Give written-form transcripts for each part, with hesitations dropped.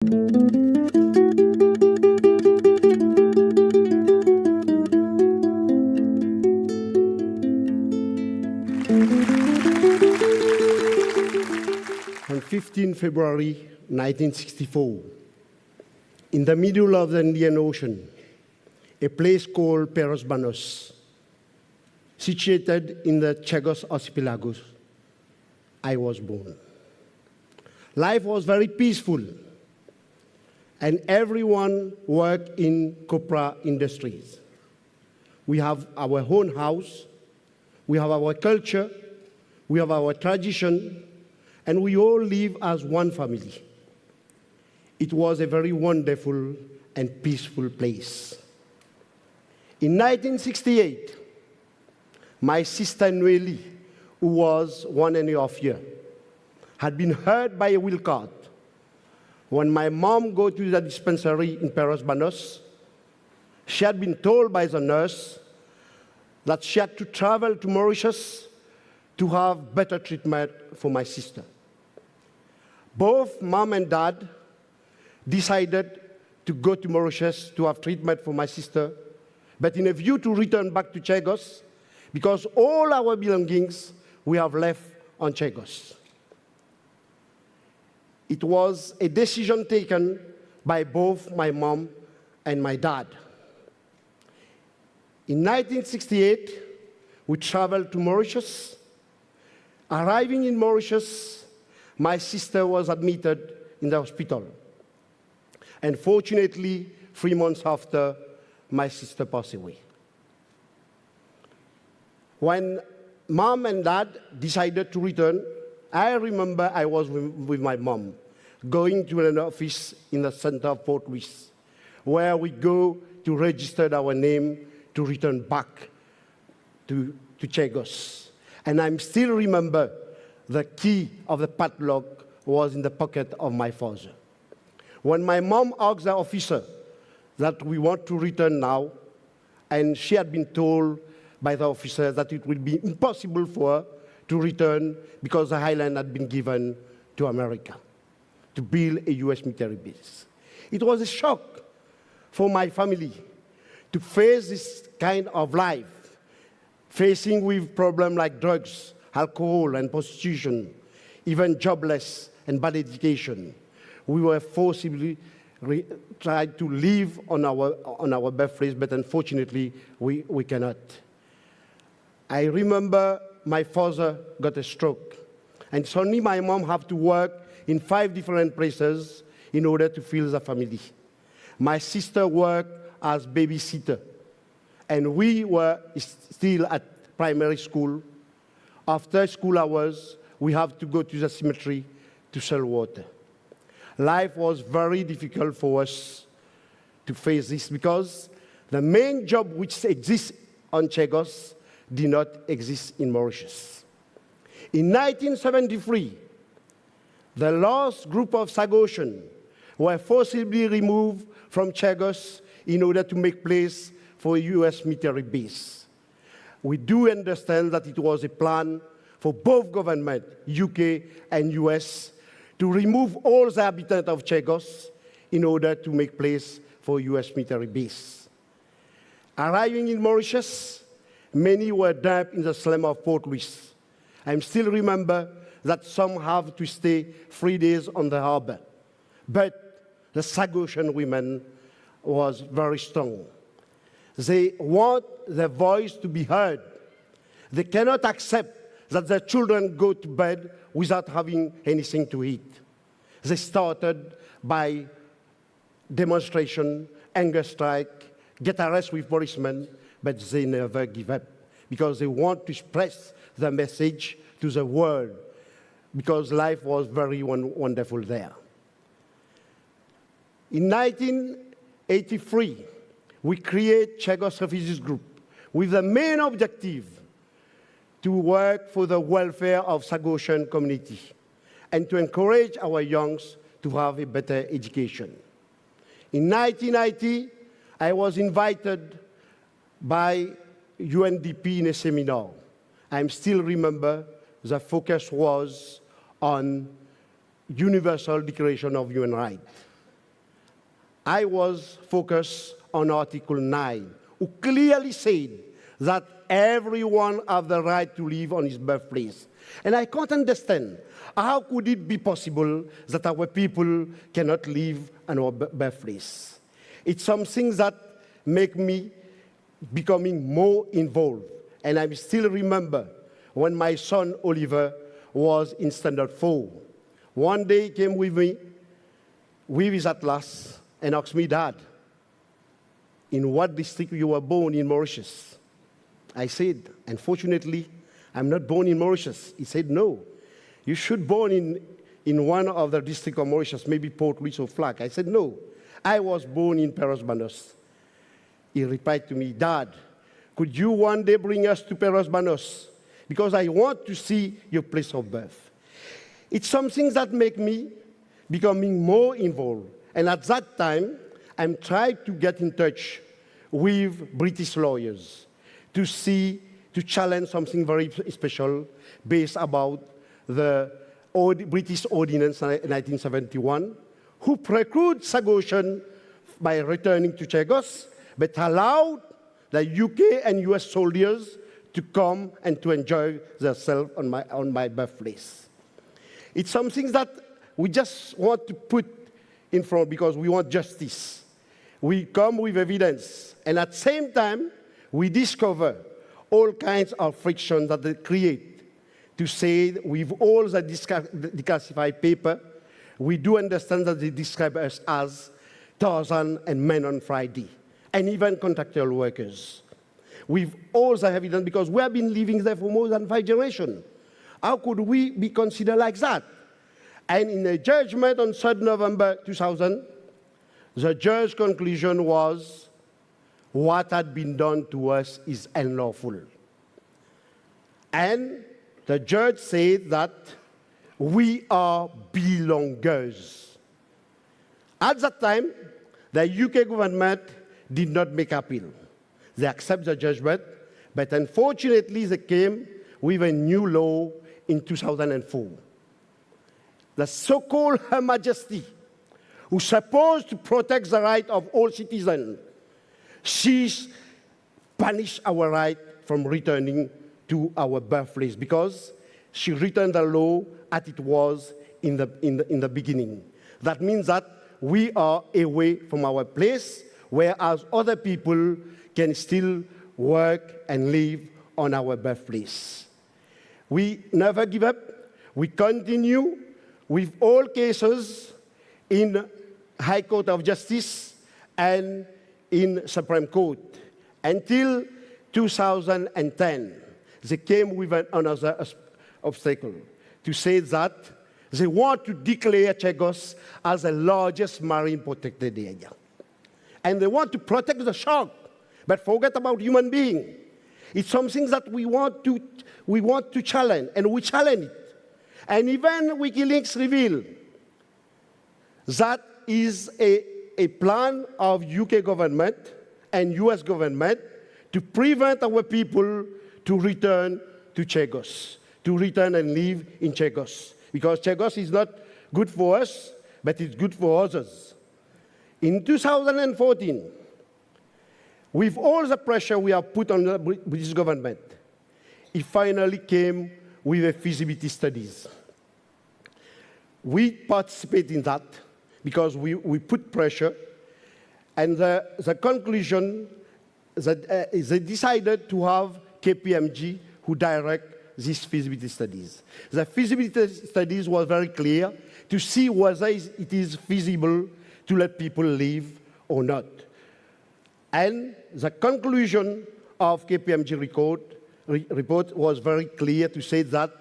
On 15 February 1964, in the middle of the Indian Ocean, a place called Perosbanos, situated in the Chagos archipelago, I was born. Life was very peaceful, and everyone worked in copra industries. We have our own house, we have our culture, we have our tradition, and we all live as one family. It was a very wonderful and peaceful place. In 1968, my sister Noeli, who was 1.5 years, had been hurt by a wheel cart. When my mom go to the dispensary in Perosbanos, she had been told by the nurse that she had to travel to Mauritius to have better treatment for my sister. Both mom and dad decided to go to Mauritius to have treatment for my sister, but in a view to return back to Chagos, because all our belongings we have left on Chagos. It was a decision taken by both my mom and my dad. In 1968, we traveled to Mauritius. Arriving in Mauritius, my sister was admitted in the hospital. And fortunately, 3 months after, my sister passed away. When mom and dad decided to return, I remember I was with my mom, going to an office in the center of Port Louis, where we go to register our name to return back to Chagos. And I still remember the key of the padlock was in the pocket of my father. When my mom asked the officer that we want to return now, and she had been told by the officer that it would be impossible for her to return because the island had been given to America to build a US military base. It was a shock for my family to face this kind of life, facing with problems like drugs, alcohol, and prostitution, even jobless and bad education. We were forcibly tried to live on our birthplace, but unfortunately, we cannot. I remember my father got a stroke, and suddenly my mom had to work in 5 different places in order to feed the family. My sister worked as babysitter, and we were still at primary school. After school hours, we have to go to the cemetery to sell water. Life was very difficult for us to face this because the main job which exists on Chagos did not exist in Mauritius. In 1973, the last group of Sagosians were forcibly removed from Chagos in order to make place for a US military base. We do understand that it was a plan for both governments, UK and US, to remove all the inhabitants of Chagos in order to make place for a US military base. Arriving in Mauritius, many were dumped in the slum of Port Louis. I still remember that some have to stay 3 days on the harbor. But the Sagosian women was very strong. They want their voice to be heard. They cannot accept that their children go to bed without having anything to eat. They started by demonstration, anger strike, get arrested with policemen, but they never give up because they want to express the message to the world because life was very wonderful there. In 1983, we create Chagos Refugees Group with the main objective to work for the welfare of Sagosian community and to encourage our youngs to have a better education. In 1990, I was invited by UNDP in a seminar. I still remember the focus was on Universal Declaration of Human Rights. I was focused on Article 9, who clearly said that everyone has the right to live on his birthplace. And I can't understand how could it be possible that our people cannot live on our birthplace. It's something that make me becoming more involved. And I still remember when my son Olivier was in Standard 4. One day he came with me, with his atlas, and asked me, Dad, in what district you were born in Mauritius? I said, unfortunately, I'm not born in Mauritius. He said, no, you should born in one of the districts of Mauritius, maybe Port Louis or Flag. I said, no, I was born in Perros-Banos. He replied to me, Dad, could you one day bring us to Perros-Banos? Because I want to see your place of birth. It's something that makes me becoming more involved. And at that time, I'm trying to get in touch with British lawyers to challenge something very special based about the British Ordinance in 1971, who preclude Chagosian by returning to Chagos, but allowed the UK and US soldiers to come and to enjoy themselves on my birthplace. It's something that we just want to put in front because we want justice. We come with evidence, and at the same time, we discover all kinds of friction that they create to say with all the declassified paper, we do understand that they describe us as Tarzan and Men on Friday, and even contractual workers. With all the evidence, because we have been living there for more than 5 generations. How could we be considered like that? And in a judgment on 3rd November 2000, the judge's conclusion was, what had been done to us is unlawful. And the judge said that we are belongers. At that time, the UK government did not make appeal. They accept the judgment, but unfortunately they came with a new law in 2004. The so-called Her Majesty, who's supposed to protect the right of all citizens, she's punished our right from returning to our birthplace because she returned the law as it was in the beginning. That means that we are away from our place, whereas other people can still work and live on our birthplace. We never give up. We continue with all cases in High Court of Justice and in Supreme Court until 2010. They came with another obstacle to say that they want to declare Chagos as the largest marine protected area. And they want to protect the shark, but forget about human being. It's something that we want to challenge, and we challenge it. And even WikiLeaks revealed that is a plan of UK government and US government to prevent our people to return to Chagos, to return and live in Chagos. Because Chagos is not good for us, but it's good for others. In 2014, with all the pressure we have put on the British government, it finally came with a feasibility studies. We participate in that because we put pressure, and the conclusion that they decided to have KPMG who direct these feasibility studies. The feasibility studies was very clear to see whether it is feasible to let people live or not. And the conclusion of KPMG report was very clear to say that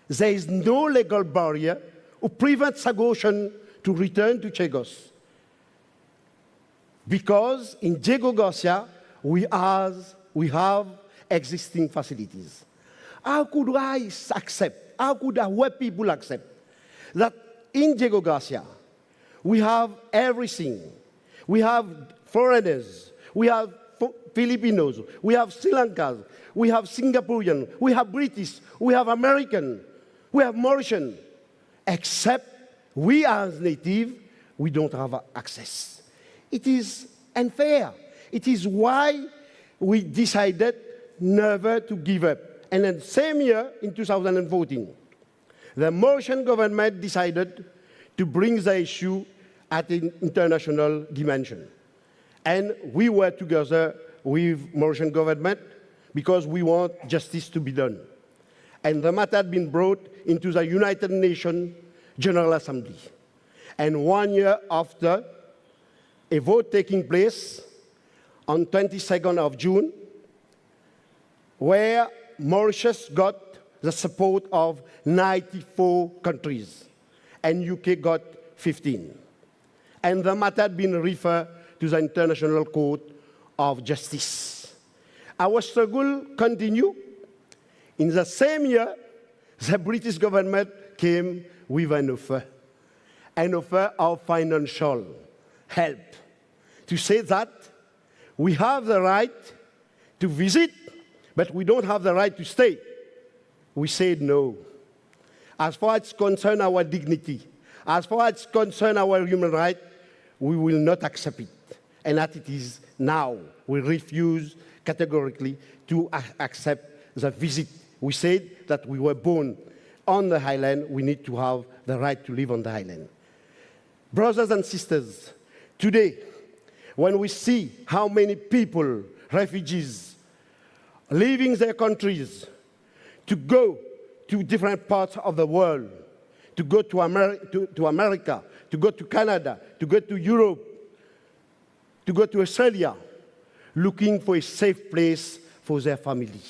there is no legal barrier to prevent Chagosians to return to Chagos. Because in Diego Garcia, we have existing facilities. How could I accept, how could our people accept that in Diego Garcia, we have everything. We have foreigners, we have Filipinos, we have Sri Lankans, we have Singaporean, we have British, we have American, we have Mauritian. Except we as native, we don't have access. it is unfair. It is why we decided never to give up. And then same year, in 2014, the Mauritian government decided to bring the issue at an international dimension. And we were together with Mauritian government because we want justice to be done. And the matter had been brought into the United Nations General Assembly. And 1 year after, a vote taking place on 22nd of June, where Mauritius got the support of 94 countries, and UK got 15. And the matter had been referred to the International Court of Justice. Our struggle continued. In the same year, the British government came with an offer of financial help, to say that we have the right to visit, but we don't have the right to stay. We said no. As far as concerns our dignity, as far as concerns our human rights, we will not accept it. And that it is now. We refuse categorically to accept the visit. We said that we were born on the island, we need to have the right to live on the island. Brothers and sisters, today, when we see how many people, refugees, leaving their countries to go to different parts of the world, to go to America, to go to Canada, to go to Europe, to go to Australia, looking for a safe place for their family.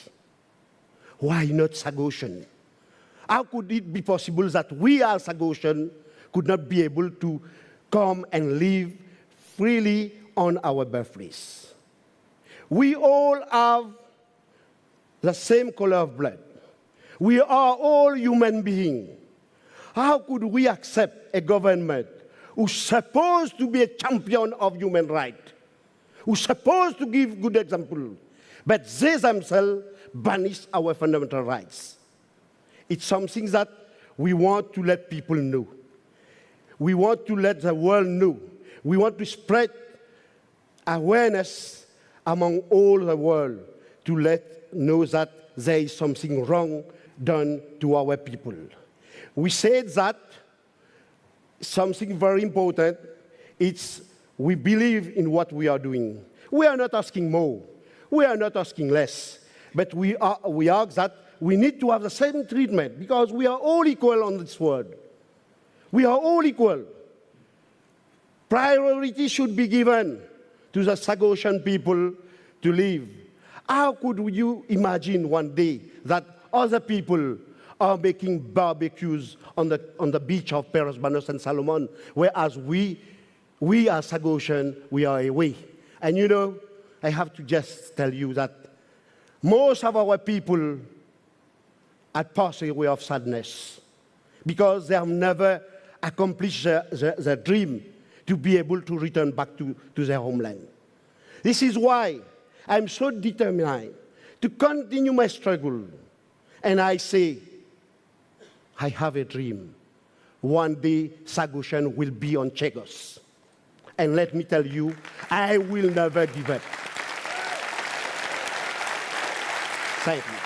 Why not Chagosian? How could it be possible that we as Chagosian could not be able to come and live freely on our birthplace? We all have the same color of blood. We are all human beings. How could we accept a government who's supposed to be a champion of human rights, who's supposed to give good example, but they themselves banish our fundamental rights? It's something that we want to let people know. We want to let the world know. We want to spread awareness among all the world to let know that there is something wrong done to our people. We said that something very important, it's we believe in what we are doing. We are not asking more. We are not asking less. But we ask that we need to have the same treatment because we are all equal on this world. We are all equal. Priority should be given to the Chagosian people to live. How could you imagine one day that other people are making barbecues on the beach of Paros, Banos, and Salomon, whereas we as Chagosian, we are away? And you know, I have to just tell you that most of our people are passing away of sadness because they have never accomplished their dream to be able to return back to their homeland. This is why I'm so determined to continue my struggle. And I say, I have a dream. One day, Chagosian will be on Chagos. And let me tell you, I will never give up. Thank you.